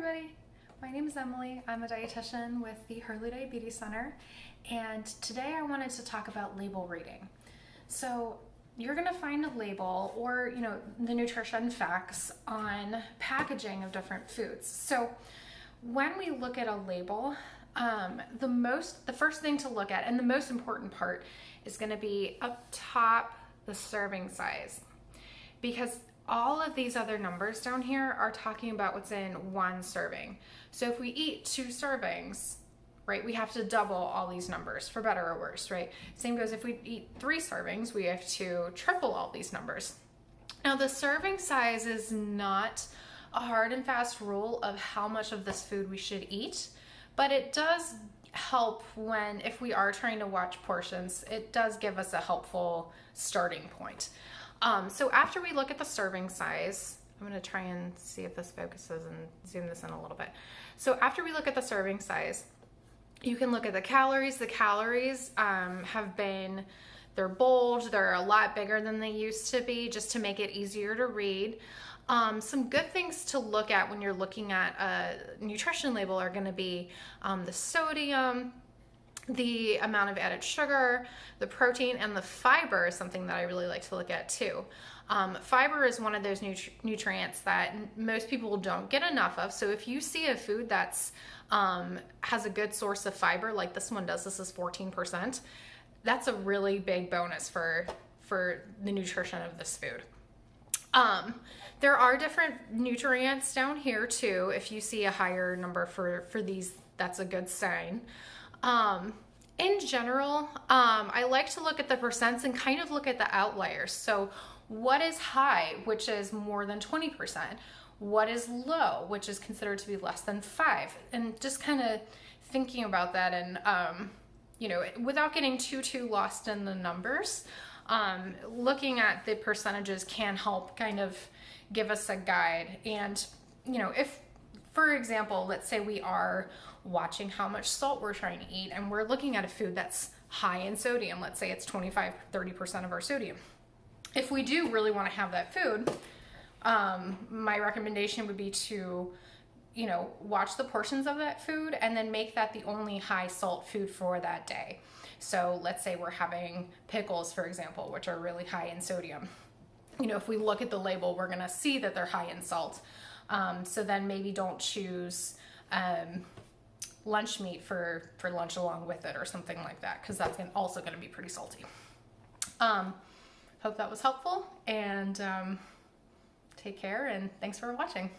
everybody, my name is Emily. I'm a dietitian with the Hurley Diabetes Center, and today I wanted to talk about label reading. So you're going to find a label or the nutrition facts on packaging of different foods. So when we look at a label, the first thing to look at and the most important part is going to be up top the serving size, because all of these other numbers down here are talking about what's in one serving. So if we eat 2 servings, right, we have to double all these numbers, for better or worse, right? Same goes if we eat 3 servings, we have to triple all these numbers. Now, the serving size is not a hard and fast rule of how much of this food we should eat, but it does help if we are trying to watch portions. It does give us a helpful starting point. So after we look at the serving size, I'm going to try and see if this focuses and zoom this in a little bit. So after we look at the serving size, you can look at the calories. The calories they're bold, they're a lot bigger than they used to be, just to make it easier to read. Some good things to look at when you're looking at a nutrition label are going to be the sodium, the amount of added sugar, the protein, and the fiber is something that I really like to look at too. Fiber is one of those nutrients that most people don't get enough of. So if you see a food that's has a good source of fiber, like this one does, this is 14%, that's a really big bonus for the nutrition of this food. There are different nutrients down here too. If you see a higher number for these, that's a good sign. In general, I like to look at the percents and kind of look at the outliers. So what is high, which is more than 20%? What is low, which is considered to be less than 5? And just kind of thinking about that and, without getting too lost in the numbers, looking at the percentages can help kind of give us a guide. And, if, for example, let's say we are watching how much salt we're trying to eat and we're looking at a food that's high in sodium, let's say it's 25-30% of our sodium. If we do really want to have that food, my recommendation would be to, watch the portions of that food and then make that the only high salt food for that day. So let's say we're having pickles, for example, which are really high in sodium. If we look at the label, we're going to see that they're high in salt. So then maybe don't choose lunch meat for lunch along with it or something like that, because that's also going to be pretty salty. Hope that was helpful, and take care, and thanks for watching.